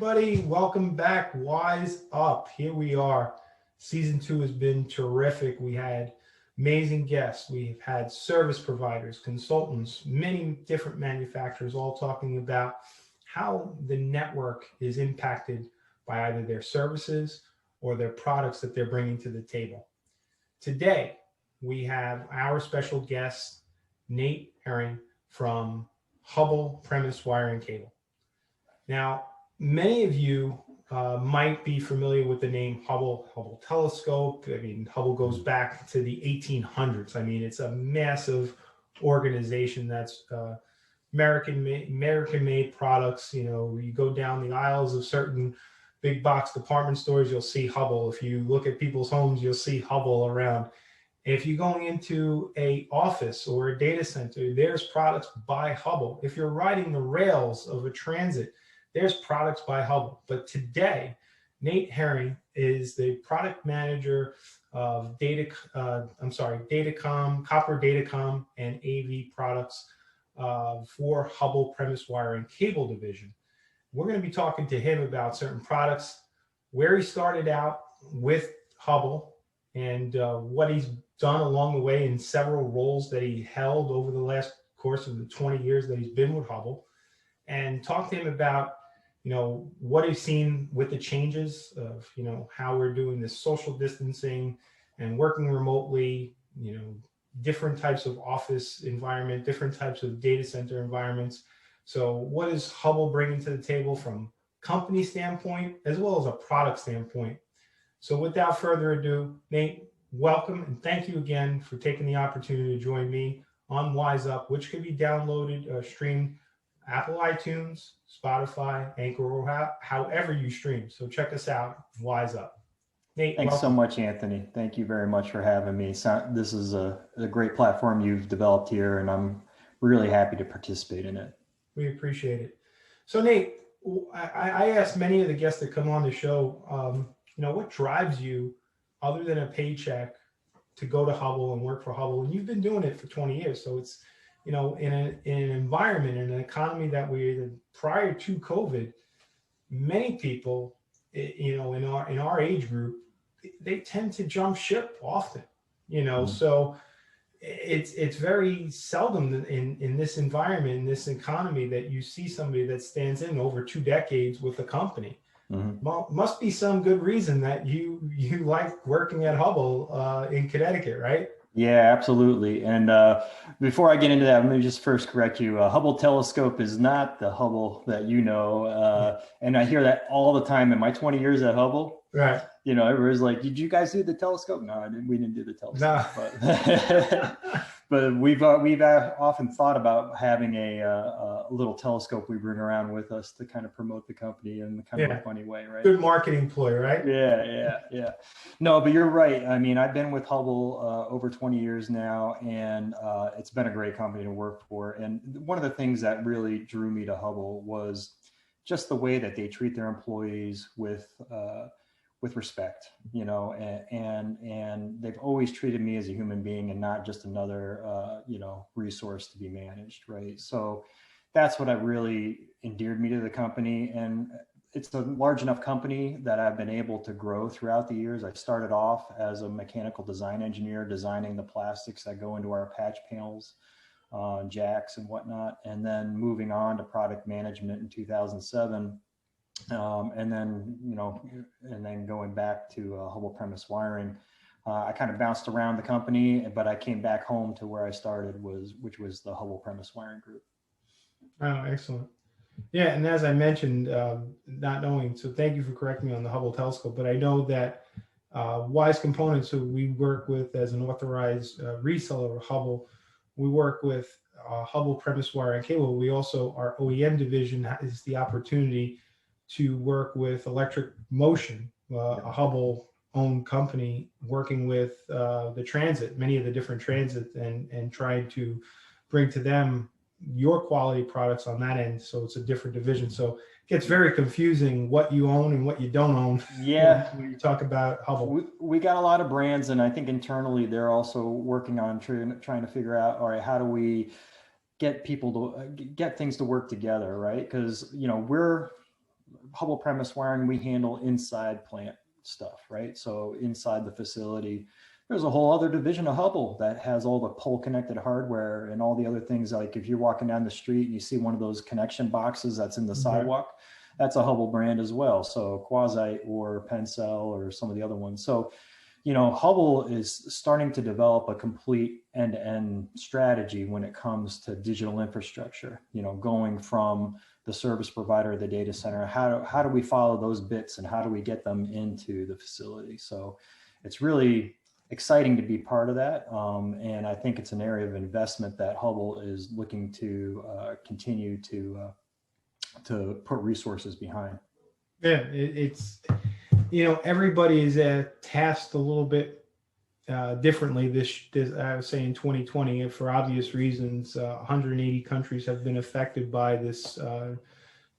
everybody. Welcome back. Wise Up. Here we are. Season 2 has been terrific. We had amazing guests. We've had service providers, consultants, many different manufacturers all talking about how the network is impacted by either their services or their products that they're bringing to the table. Today, we have our special guest, Nate Herring from Hubbell Premise Wire and Cable. Now, many of you might be familiar with the name Hubbell Telescope. I mean, Hubbell goes back to the 1800s. I mean, it's a massive organization that's American-made products. You know, you go down the aisles of certain big box department stores, you'll see Hubbell. If you look at people's homes, you'll see Hubbell around. If you're going into a office or a data center, there's products by Hubbell. If you're riding the rails of a transit, there's products by Hubbell. But today, Nate Herring is the product manager of Datacom, copper Datacom, and AV products for Hubbell Premise Wire and Cable division. We're going to be talking to him about certain products, where he started out with Hubbell, and what he's done along the way in several roles that he held over the last course of the 20 years that he's been with Hubbell, and talk to him about, you know, what he's seen with the changes of, you know, how we're doing this social distancing and working remotely, you know, different types of office environment, different types of data center environments. So what is Hubbell bringing to the table from company standpoint, as well as a product standpoint? So without further ado, Nate, welcome, and thank you again for taking the opportunity to join me on WiseUp, which can be downloaded, streamed, Apple iTunes, Spotify, Anchor, or however you stream. So check us out, WiseUp. Nate, thanks welcome. so much, Anthony. Thank you very much for having me. So, this is a great platform you've developed here, and I'm really happy to participate in it. We appreciate it. So Nate, I asked many of the guests that come on the show, you know, what drives you other than a paycheck to go to Hubbell and work for Hubbell? And you've been doing it for 20 years. So it's, you know, in an environment, in an economy that we're in prior to COVID, many people, you know, in our age group, they tend to jump ship often, you know. So it's very seldom in this environment, in this economy, that you see somebody that stands in over 2 decades with a company. Must be some good reason that you like working at Hubbell in Connecticut, right? Yeah, absolutely. And before I get into that, let me just first correct you. Hubbell Telescope is not the Hubbell that you know. And I hear that all the time in my 20 years at Hubbell. Right. You know, everybody's like, did you guys do the telescope? No, we didn't do the telescope. No. But we've often thought about having a little telescope we bring around with us to kind of promote the company in kind of a funny way, right? Good marketing ploy, right? Yeah. No, but you're right. I mean, I've been with Hubbell over 20 years now, and it's been a great company to work for. And one of the things that really drew me to Hubbell was just the way that they treat their employees with respect, you know, and they've always treated me as a human being and not just another, you know, resource to be managed, right? So that's what really endeared me to the company. And it's a large enough company that I've been able to grow throughout the years. I started off as a mechanical design engineer, designing the plastics that go into our patch panels, jacks and whatnot, and then moving on to product management in 2007. And then, you know, and then going back to Hubbell Premise Wiring, I kind of bounced around the company, but I came back home to where I started, which was the Hubbell Premise Wiring Group. Oh, excellent. Yeah, and as I mentioned, not knowing, so thank you for correcting me on the Hubbell Telescope, but I know that Wise Components, who we work with as an authorized reseller of Hubbell, we work with Hubbell Premise Wire and Cable. We also, our OEM division has the opportunity to work with Electric Motion, a Hubbell-owned company, working with the transit, many of the different transits, and trying to bring to them your quality products on that end. So it's a different division. So it gets very confusing what you own and what you don't own. Yeah. When you talk about Hubbell. We got a lot of brands, and I think internally they're also working on trying to figure out, all right, how do we get people to get things to work together, right? Because, you know, Hubbell Premise Wiring, we handle inside plant stuff, right? So inside the facility, there's a whole other division of Hubbell that has all the pole connected hardware and all the other things. Like if you're walking down the street and you see one of those connection boxes that's in the sidewalk, that's a Hubbell brand as well. So Quasite or Pencil or some of the other ones. So, you know, Hubbell is starting to develop a complete end-to-end strategy when it comes to digital infrastructure, you know, going from the service provider of the data center, how do we follow those bits and how do we get them into the facility? So it's really exciting to be part of that. And I think it's an area of investment that Hubbell is looking to continue to put resources behind. Yeah, it's, you know, everybody is tasked a little bit differently this I would say in 2020 for obvious reasons. 180 countries have been affected by this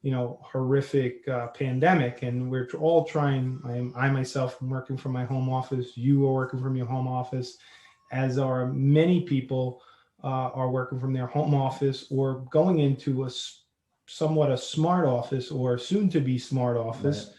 you know, horrific pandemic, and we're all trying. I myself am working from my home office. You are working from your home office, as are many people are working from their home office or going into a somewhat a smart office or soon to be smart office.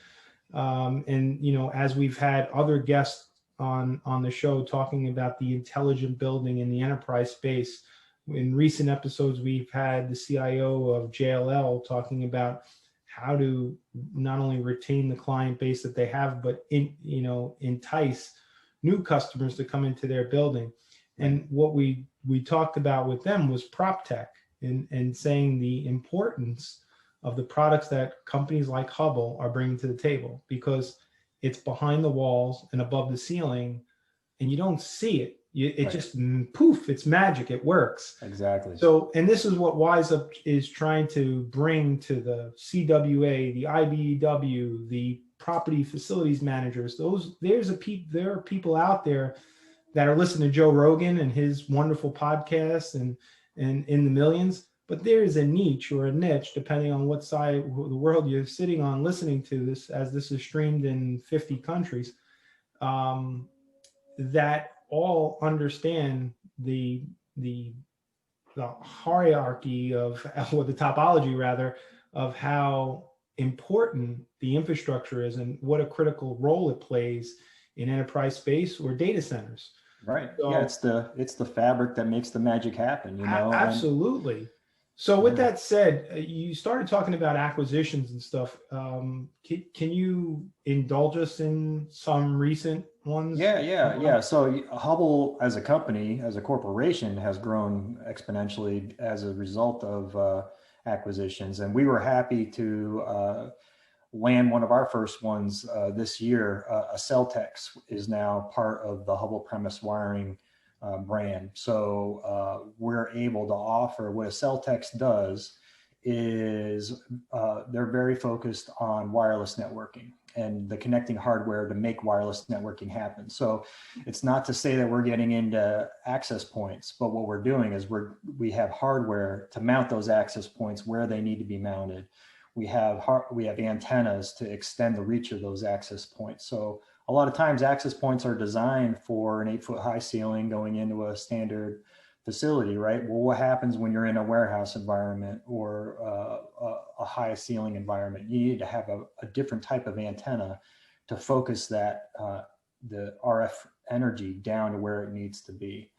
Right. And you know, as we've had other guests on the show talking about the intelligent building in the enterprise space. In recent episodes, we've had the CIO of JLL talking about how to not only retain the client base that they have, but entice new customers to come into their building. And what we talked about with them was prop tech and saying the importance of the products that companies like Hubbell are bringing to the table, because it's behind the walls and above the ceiling, and you don't see it. It just poof, it's magic. It works. Exactly. So, and this is what WiseUp is trying to bring to the CWA, the IBEW, the property facilities managers. There are people out there that are listening to Joe Rogan and his wonderful podcast and in the millions. But there is a niche or a niche, depending on what side of the world you're sitting on listening to this, as this is streamed in 50 countries, that all understand the hierarchy of, or the topology rather, of how important the infrastructure is and what a critical role it plays in enterprise space or data centers. Right. So, yeah, it's the fabric that makes the magic happen, you know. Absolutely. So with that said, you started talking about acquisitions and stuff. Can you indulge us in some recent ones? Yeah. So Hubbell as a company, as a corporation, has grown exponentially as a result of acquisitions. And we were happy to land one of our first ones this year. Acceltex is now part of the Hubbell Premise Wiring brand. So we're able to offer, what Acceltex does is they're very focused on wireless networking and the connecting hardware to make wireless networking happen. So it's not to say that we're getting into access points, but what we're doing is we have hardware to mount those access points where they need to be mounted. We have antennas to extend the reach of those access points. So a lot of times access points are designed for an 8-foot high ceiling going into a standard facility, right? Well, what happens when you're in a warehouse environment or a high ceiling environment? You need to have a different type of antenna to focus that the RF energy down to where it needs to be.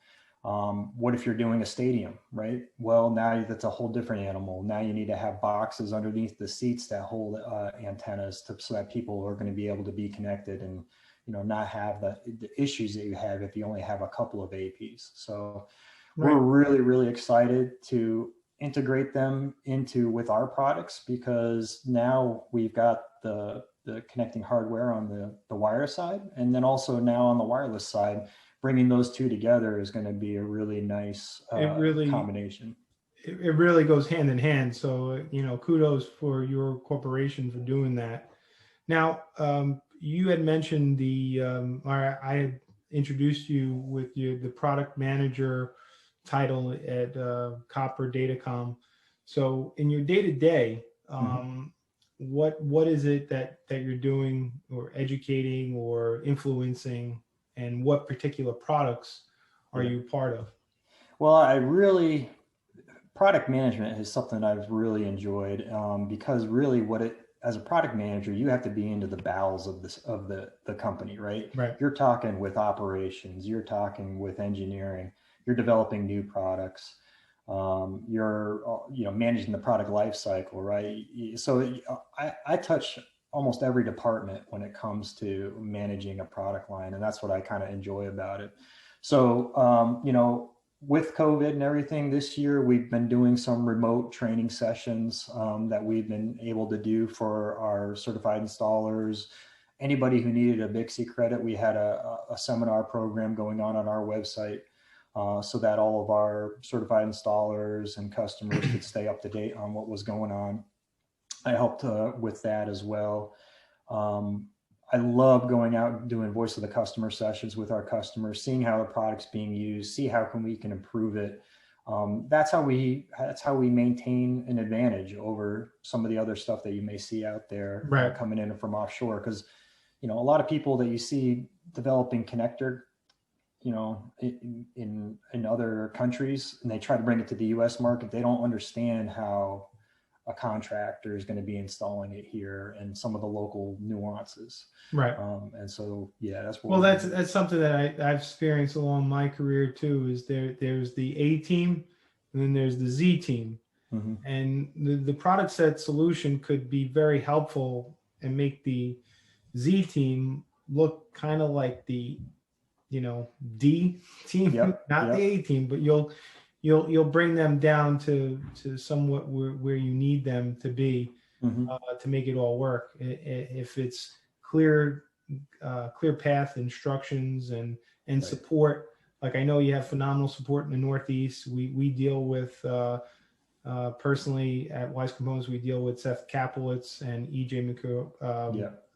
What if you're doing a stadium, right? Well, now that's a whole different animal. Now you need to have boxes underneath the seats that hold antennas so that people are going to be able to be connected and, you know, not have the issues that you have if you only have a couple of APs. So we're really, really excited to integrate them with our products, because now we've got the connecting hardware on the wire side, and then also now on the wireless side. Bringing those two together is going to be a really nice combination. It really goes hand in hand. So, you know, kudos for your corporation for doing that. Now, you had mentioned I had introduced you with the product manager title at Copper Datacom. So in your day-to-day, what is it that you're doing or educating or influencing? And what particular products are you part of? Well, product management is something I've really enjoyed because really what it as a product manager, you have to be into the bowels of the company, right? Right. You're talking with operations, you're talking with engineering, you're developing new products, you're managing the product life cycle, right? So I touch almost every department when it comes to managing a product line, and that's what I kind of enjoy about it. So with COVID and everything this year, we've been doing some remote training sessions that we've been able to do for our certified installers. Anybody who needed a Bixie credit, we had a seminar program going on our website so that all of our certified installers and customers could stay up to date on what was going on. I helped with that as well. I love going out and doing voice of the customer sessions with our customers, seeing how the product's being used, see how we can improve it. That's how we maintain an advantage over some of the other stuff that you may see out there Right. coming in from offshore. Because a lot of people that you see developing connector, in other countries, and they try to bring it to the U.S. market, they don't understand how a contractor is going to be installing it here and some of the local nuances. Right. And so, yeah, that's what. Well, that's something that I've experienced along my career too, is there's the A team and then there's the Z team. Mm-hmm. And the product set solution could be very helpful and make the Z team look kind of like the, D team, not the A team, but you'll bring them down to somewhat where you need them to be to make it all work. If it's clear path instructions and right. Support, like I know you have phenomenal support in the Northeast. We deal with personally at Wise Components, we deal with Seth Kaplowitz and EJ McCool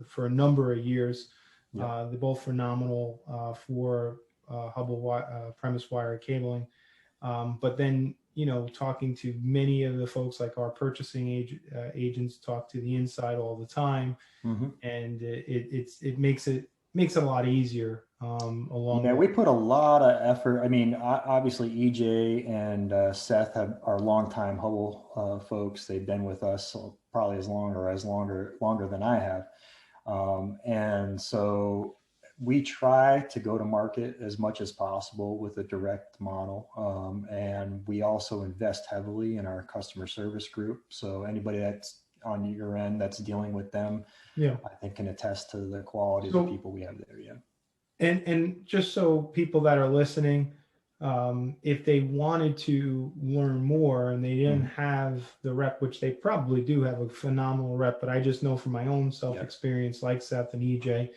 for a number of years. They're both phenomenal for Hubbell Premise wire cabling. But then, talking to many of the folks, like our purchasing agents talk to the inside all the time, and it makes it a lot easier. We put a lot of effort. I mean, obviously EJ and Seth are longtime Hubbell folks. They've been with us probably longer than I have, and so we try to go to market as much as possible with a direct model. And we also invest heavily in our customer service group. So anybody that's on your end that's dealing with them, I think can attest to the quality of the people we have there. Yeah. And just so people that are listening, if they wanted to learn more and they didn't have the rep, which they probably do have a phenomenal rep, but I just know from my own self-experience, like Seth and EJ,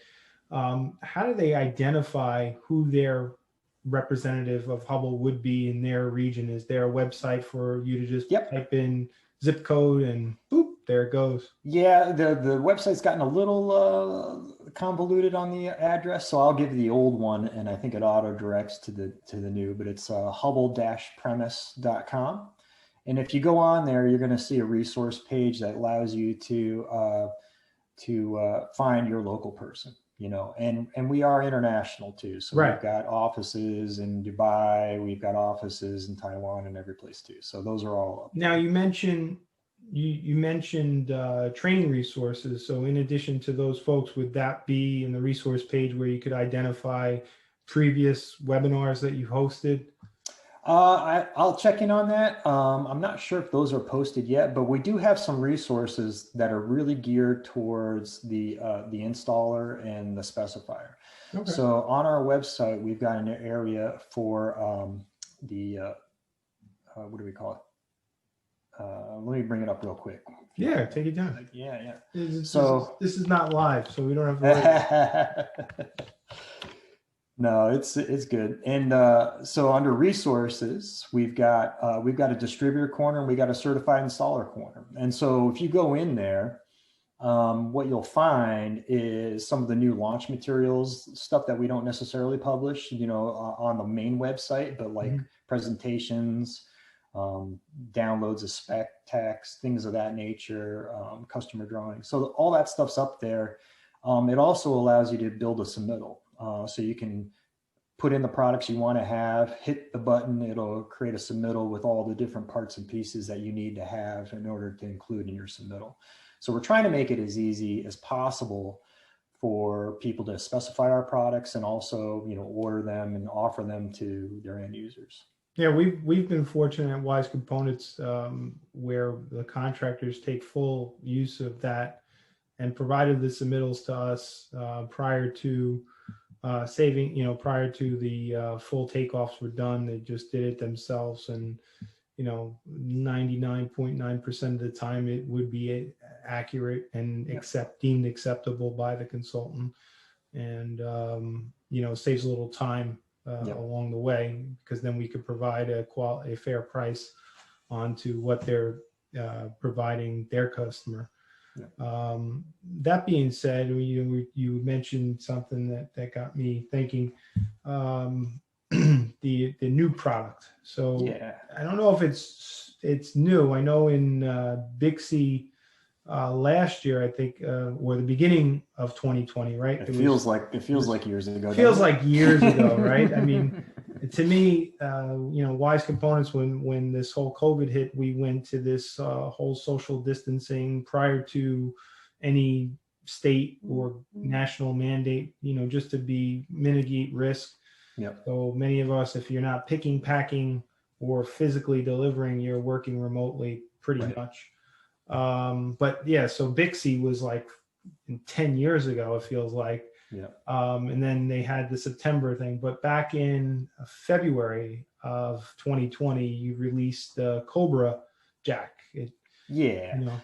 how do they identify who their representative of Hubbell would be in their region? Is there a website for you to just type in zip code and boop, there it goes? Yeah, the website's gotten a little convoluted on the address, so I'll give you the old one, and I think it auto directs to the new, but it's Hubbell-Premise.com. And if you go on there, you're going to see a resource page that allows you to find your local person. And we are international too. So we've got offices in Dubai, we've got offices in Taiwan and every place too. So those are all up. Now you mentioned training resources. So in addition to those folks, would that be in the resource page where you could identify previous webinars that you hosted? I'll check in on that. I'm not sure if those are posted yet, but we do have some resources that are really geared towards the installer and the specifier. Okay. So on our website, we've got an area for what do we call it? Let me bring it up real quick. Yeah, take it down. Yeah. This is not live, so we don't have to worry. No, it's good. And so under resources, we've got a distributor corner and we got a certified installer corner. And so if you go in there, what you'll find is some of the new launch materials, stuff that we don't necessarily publish, on the main website, but like presentations, downloads of spec text, things of that nature, customer drawings. So all that stuff's up there. It also allows you to build a submittal. So you can put in the products you want to have, hit the button, it'll create a submittal with all the different parts and pieces that you need to have in order to include in your submittal. So we're trying to make it as easy as possible for people to specify our products and also, order them and offer them to their end users. Yeah, we've been fortunate at Wise Components, where the contractors take full use of that and provided the submittals to us prior to prior to the full takeoffs were done. They just did it themselves, and 99.9% of the time it would be accurate and deemed acceptable by the consultant, and saves a little time along the way, because then we could provide a fair price onto what they're providing their customer. That being said, you mentioned something that got me thinking. The new product. So I don't know if it's new. I know in Bixie last year, I think, or the beginning of 2020, right? It feels like years ago. Feels like years ago, right? I mean, to me, Wise Components, when this whole COVID hit, we went to this whole social distancing prior to any state or national mandate, just to mitigate risk. Yep. So many of us, if you're not picking, packing, or physically delivering, you're working remotely pretty much. But yeah, so Bixie was like 10 years ago, it feels like. Yeah. And then they had the September thing. But back in February of 2020, you released the Cobra Jack.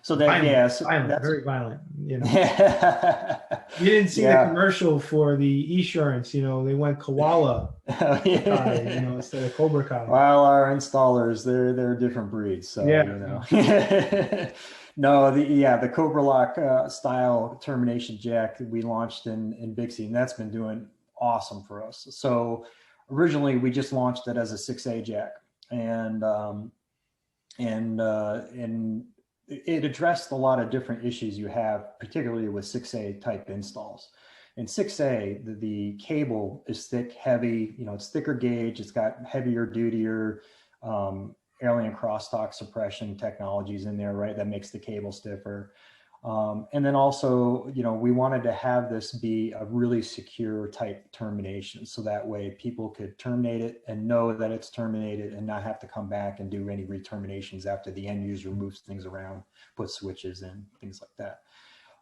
So that violent, that's very violent. You didn't see the commercial for the Esurance. They went Koala Kai, instead of Cobra Kai. Well, our installers, they're different breeds. So No, the Cobra Lock style termination jack that we launched in Bixie, and that's been doing awesome for us. So originally we just launched it as a 6A jack, and it addressed a lot of different issues you have, particularly with 6A type installs. In 6A, the cable is thick, heavy, it's thicker gauge, it's got heavier, dutier alien crosstalk suppression technologies in there, right? That makes the cable stiffer. And then also, we wanted to have this be a really secure type termination. So that way people could terminate it and know that it's terminated and not have to come back and do any re-terminations after the end user moves things around, put switches in, things like that.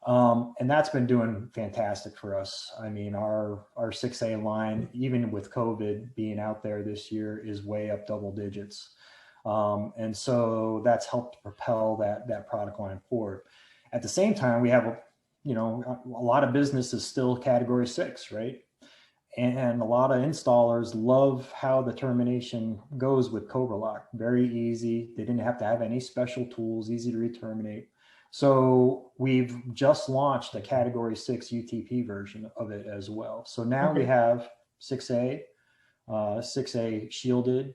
And that's been doing fantastic for us. I mean, our 6A line, even with COVID being out there this year, is way up double digits. And so that's helped propel that product line forward. At the same time, we have, a lot of business is still category 6, right? And a lot of installers love how the termination goes with Cobra Lock. Very easy. They didn't have to have any special tools, easy to re-terminate. So we've just launched a category 6 UTP version of it as well. So now we have 6A, 6A shielded,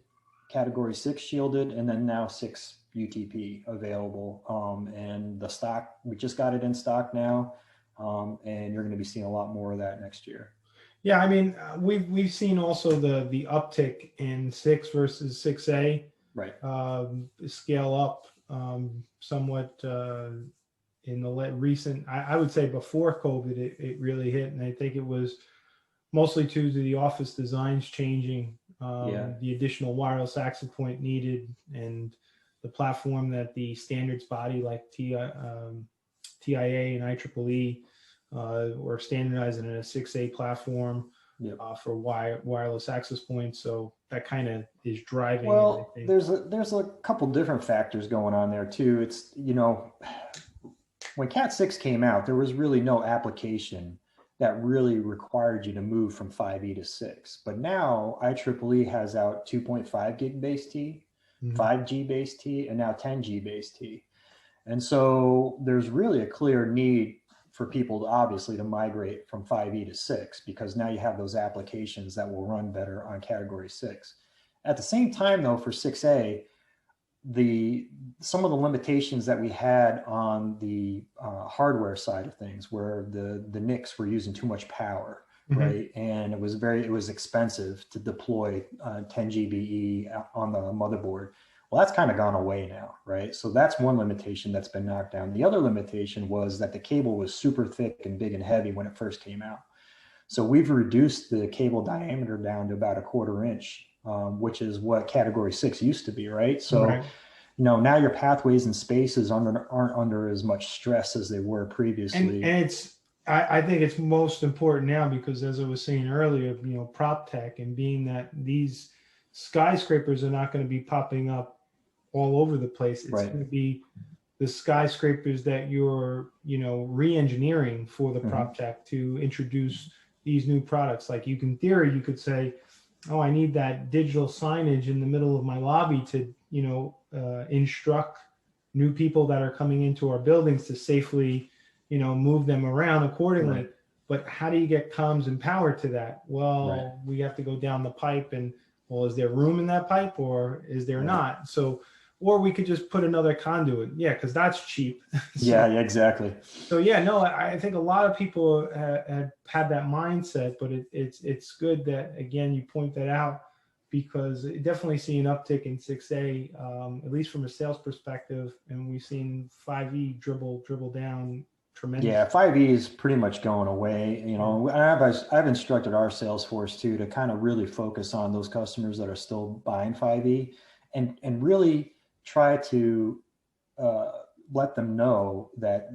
category 6 shielded, and then now 6 UTP available. And the stock, we just got it in stock now. And you're going to be seeing a lot more of that next year. Yeah, I mean, we've seen also the uptick in 6 versus 6A, right? Scale up somewhat in the recent. I would say before COVID, it really hit, and I think it was mostly due to the office designs changing, the additional wireless access point needed, and the platform that the standards body like TIA and IEEE were standardizing in a 6A platform for wireless access points. So that kind of is driving. Well, there's a couple different factors going on there too. It's, when Cat 6 came out, there was really no application that really required you to move from 5E to 6. But now IEEE has out 2.5 gig base T, 5G base T, and now 10G base T. And so there's really a clear need for people to obviously to migrate from 5E to 6, because now you have those applications that will run better on category 6. At the same time though, for 6A, some of the limitations that we had on the hardware side of things, where the NICs were using too much power, right? And it was expensive to deploy 10 GBE on the motherboard. Well, that's kind of gone away now, right? So that's one limitation that's been knocked down. The other limitation was that the cable was super thick and big and heavy when it first came out. So we've reduced the cable diameter down to about 1/4 inch, which is what category 6 used to be, right? So, Right. now your pathways and spaces aren't under as much stress as they were previously. And it's, I think it's most important now because, as I was saying earlier, prop tech, and being that these skyscrapers are not going to be popping up all over the place. It's Right. going to be the skyscrapers that you're, re-engineering for the prop tech to introduce these new products. Like, in theory, you could say, oh, I need that digital signage in the middle of my lobby to, instruct new people that are coming into our buildings to safely, move them around accordingly. Right. But how do you get comms and power to that? Well, Right. we have to go down the pipe, and, well, is there room in that pipe or is there Right. not? So, or we could just put another conduit. Yeah, because that's cheap. Yeah, exactly. So yeah, no, I think a lot of people had that mindset, but it's good that, again, you point that out, because it definitely see an uptick in 6A, at least from a sales perspective, and we've seen 5E dribble down tremendously. Yeah, 5E is pretty much going away. I've instructed our sales force too to kind of really focus on those customers that are still buying 5E, and really try to let them know that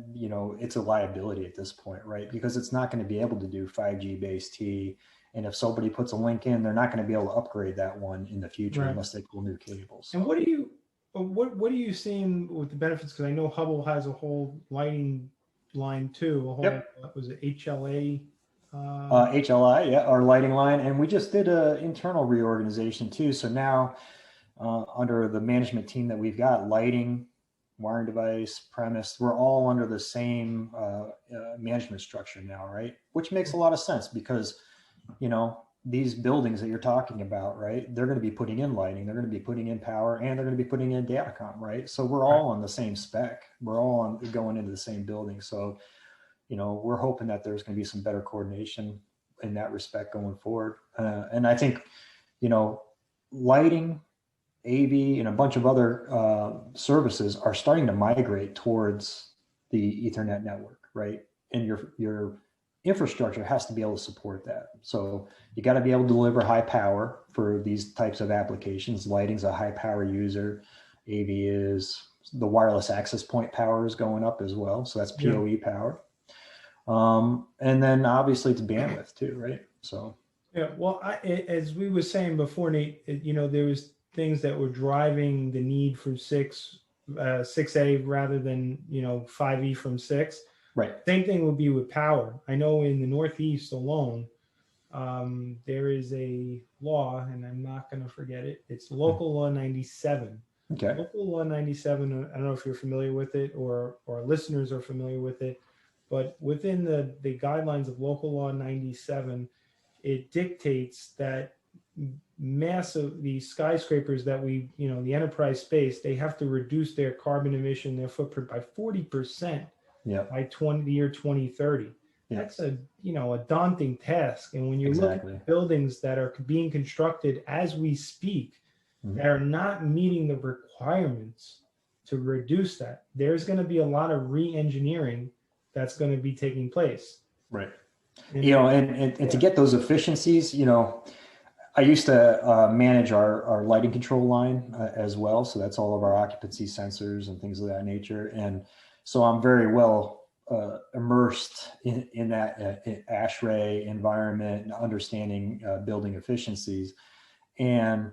it's a liability at this point, right? Because it's not going to be able to do 5G based T, and if somebody puts a link in, they're not going to be able to upgrade that one in the future, right, unless they pull new cables. And what are you seeing with the benefits? Because I know Hubbell has a whole lighting line too. A whole, yep. Was it HLA? HLI, yeah, our lighting line, and we just did an internal reorganization too. So now, under the management team that we've got, lighting, wiring device, premise, we're all under the same management structure now, right? Which makes a lot of sense because, these buildings that you're talking about, right? They're going to be putting in lighting, they're going to be putting in power, and they're going to be putting in datacom, right? So we're all on the same spec. We're all going into the same building. So, we're hoping that there's going to be some better coordination in that respect going forward. And I think, lighting, AV, and a bunch of other services are starting to migrate towards the Ethernet network, right? And your infrastructure has to be able to support that. So you got to be able to deliver high power for these types of applications. Lighting's a high power user. AV is, the wireless access point power is going up as well. So that's PoE power. And then obviously it's bandwidth too, right? So. Yeah, well, as we were saying before, Nate, there was things that were driving the need for 6A rather than 5E from 6. Right. Same thing would be with power. I know in the Northeast alone, there is a law, and I'm not going to forget it. It's Local Law 97. Okay. Local Law 97. I don't know if you're familiar with it or listeners are familiar with it, but within the guidelines of Local Law 97, it dictates that these skyscrapers that the enterprise space, they have to reduce their carbon emission, their footprint by 40% by the year 2030. That's a daunting task. And when you look at buildings that are being constructed as we speak, that are not meeting the requirements to reduce that, there's going to be a lot of re-engineering that's going to be taking place. Right. And to get those efficiencies, I used to manage our lighting control line as well. So that's all of our occupancy sensors and things of that nature. And so I'm very well immersed in that ASHRAE environment and understanding building efficiencies. And,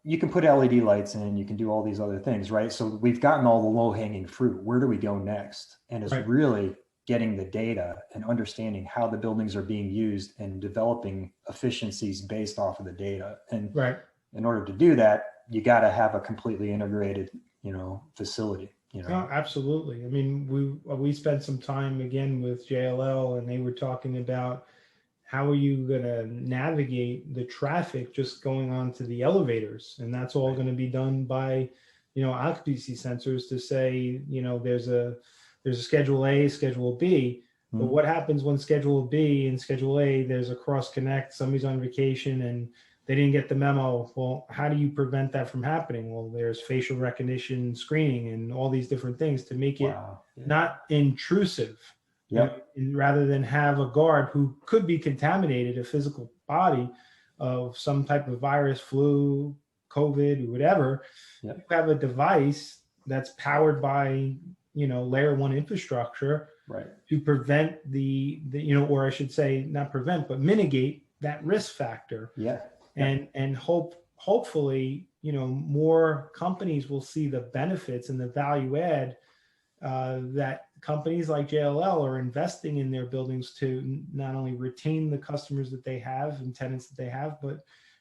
you can put LED lights in, you can do all these other things, right? So we've gotten all the low hanging fruit. Where do we go next? And it's really getting the data and understanding how the buildings are being used and developing efficiencies based off of the data. And in order to do that, you got to have a completely integrated, facility. Oh, absolutely. I mean, we spent some time again with JLL, and they were talking about how are you going to navigate the traffic just going on to the elevators, and that's all going to be done by, occupancy sensors to say, there's a Schedule A, Schedule B. But what happens when Schedule B and Schedule A, there's a cross connect, somebody's on vacation and they didn't get the memo. Well, how do you prevent that from happening? Well, there's facial recognition screening and all these different things to make it not intrusive. Yep. Rather than have a guard who could be contaminated, a physical body of some type of virus, flu, COVID, whatever, you have a device that's powered by, layer one infrastructure to prevent the, or I should say not prevent, but mitigate that risk factor. And hopefully, more companies will see the benefits and the value add that companies like JLL are investing in their buildings to not only retain the customers that they have and tenants that they have, but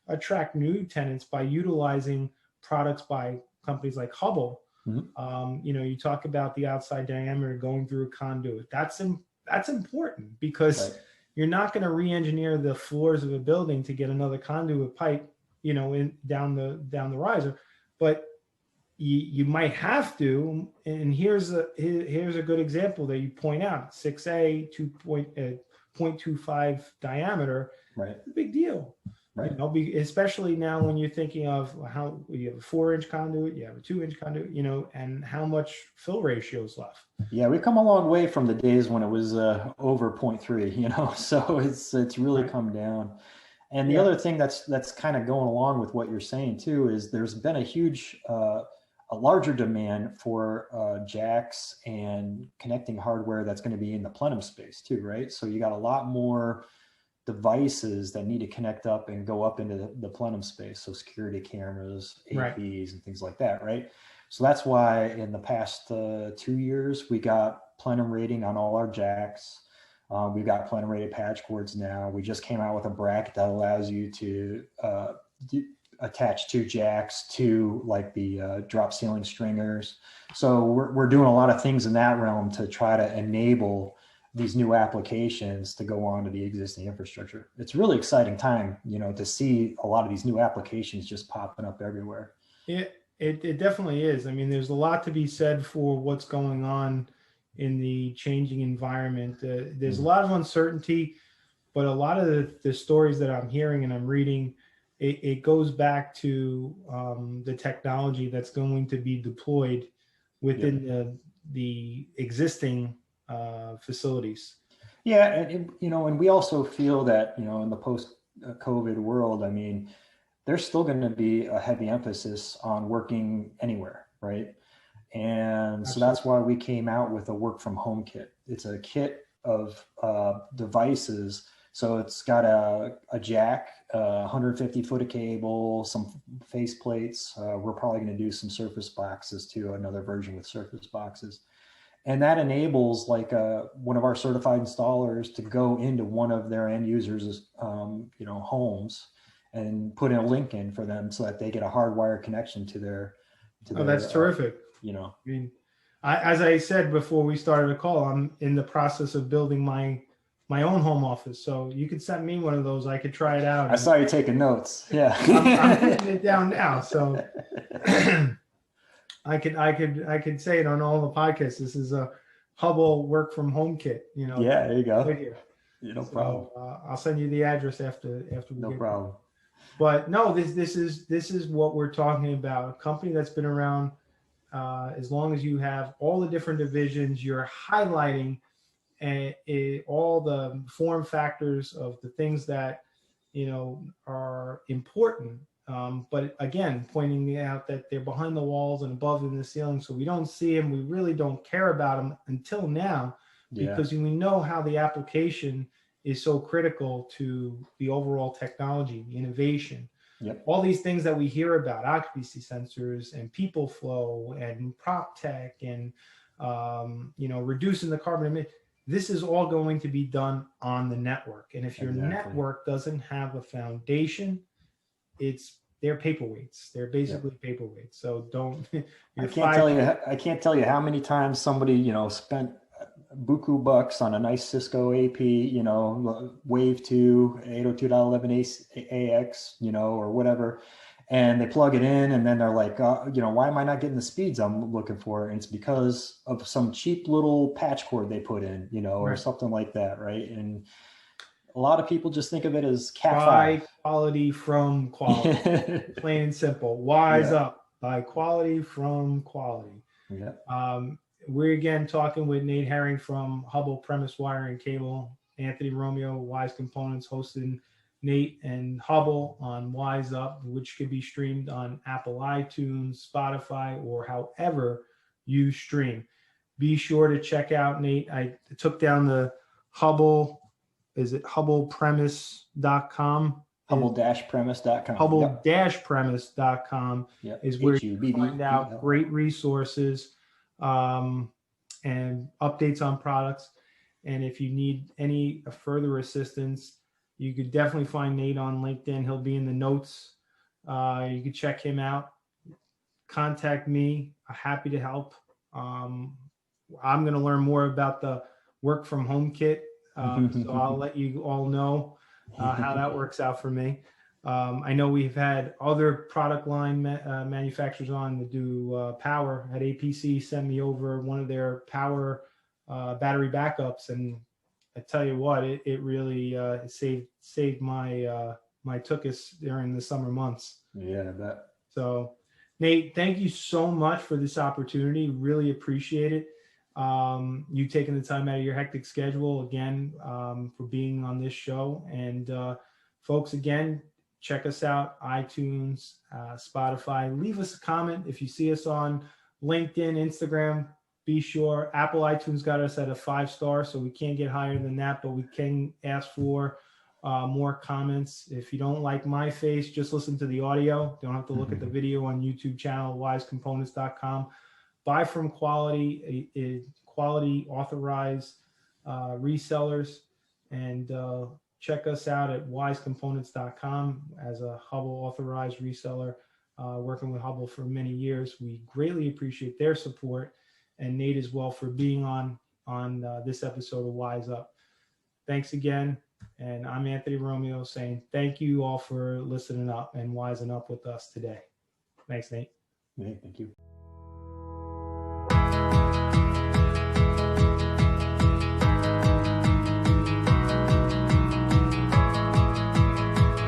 attract new tenants by utilizing products by companies like Hubbell. You talk about the outside diameter going through a conduit. That's important because you're not going to re-engineer the floors of a building to get another conduit pipe, down the riser, but you might have to. And here's a good example that you point out: 6A 0.25 diameter. It's a big deal. Especially now when you're thinking of how you have a 4-inch conduit, you have a 2-inch conduit, and how much fill ratio is left. Yeah, we've come a long way from the days when it was over 0.3, so it's really come down. And the other thing that's kind of going along with what you're saying too is there's been a huge, a larger demand for jacks and connecting hardware that's going to be in the plenum space too, right? So you got a lot more devices that need to connect up and go up into the plenum space. So security cameras, APs, and things like that, right? So that's why in the past 2 years, we got plenum rating on all our jacks. We've got plenum rated patch cords now. We just came out with a bracket that allows you to attach 2 jacks to like the drop ceiling stringers. So we're doing a lot of things in that realm to try to enable these new applications to go on to the existing infrastructure. It's a really exciting time, to see a lot of these new applications just popping up everywhere. It definitely is. I mean, there's a lot to be said for what's going on in the changing environment. There's a lot of uncertainty, but a lot of the stories that I'm hearing and I'm reading, it goes back to the technology that's going to be deployed within the existing facilities. And we also feel that, in the post-COVID world, I mean, there's still going to be a heavy emphasis on working anywhere, right? And so that's why we came out with a work from home kit. It's a kit of devices. So it's got a jack, 150 foot of cable, some face plates. We're probably going to do some surface boxes too, another version with surface boxes. And that enables like one of our certified installers to go into one of their end users' homes and put in a link in for them so that they get a hardwired connection to their. That's terrific. I mean, as I said before we started the call, I'm in the process of building my own home office. So you could send me one of those. I could try it out. I saw you taking notes. Yeah. I'm putting it down now. So I could say it on all the podcasts. This is a Hubbell work from home kit. Yeah, there you go. Right here. No problem. I'll send you the address after we No get problem. But no, this is what we're talking about. A company that's been around as long as you have all the different divisions. You're highlighting all the form factors of the things that are important. But again, pointing out that they're behind the walls and above in the ceiling, so we don't see them. We really don't care about them until now, because we know how the application is so critical to the overall technology, the innovation. All these things that we hear about, occupancy sensors and people flow and prop tech and reducing the carbon emission. This is all going to be done on the network. And if your network doesn't have a foundation, they're paperweights. They're basically paperweights. So don't. I can't tell you how many times somebody spent buku bucks on a nice Cisco AP, Wave 2 802.11ax, or whatever, and they plug it in, and then they're like, why am I not getting the speeds I'm looking for? And it's because of some cheap little patch cord they put in, or something like that, right? And A lot of people just think of it as Cat Buy 5. quality from quality. Plain and simple. Wise up. Buy quality from quality. Yeah. We're again talking with Nate Herring from Hubbell Premise Wire and Cable. Anthony Romeo, Wise Components, hosting Nate and Hubbell on WiseUp, which could be streamed on Apple iTunes, Spotify, or however you stream. Be sure to check out Nate. I took down the Hubbell. Is it HubbellPremise.com? Hubbell-Premise.com. Hubbell-Premise.com is where you can find out great resources and updates on products. And if you need any further assistance, you could definitely find Nate on LinkedIn. He'll be in the notes. You can check him out. Contact me. I'm happy to help. I'm going to learn more about the work from home kit. So I'll let you all know how that works out for me. I know we've had other product line manufacturers on to do power. Had APC send me over one of their power battery backups, and I tell you what, it really saved my my tuchus during the summer months. Yeah, I bet. So, Nate, thank you so much for this opportunity. Really appreciate it. You taking the time out of your hectic schedule again for being on this show. And folks, again, check us out, iTunes, Spotify. Leave us a comment if you see us on LinkedIn, Instagram. Be sure. Apple iTunes got us at a 5-star, so we can't get higher than that, but we can ask for more comments. If you don't like my face, just listen to the audio. Don't have to look at the video on YouTube channel, wisecomponents.com. Buy from quality authorized resellers, and check us out at wisecomponents.com as a Hubbell authorized reseller, working with Hubbell for many years. We greatly appreciate their support, and Nate as well for being on this episode of Wise Up. Thanks again, and I'm Anthony Romeo saying thank you all for listening up and wising up with us today. Thanks, Nate. Hey, thank you.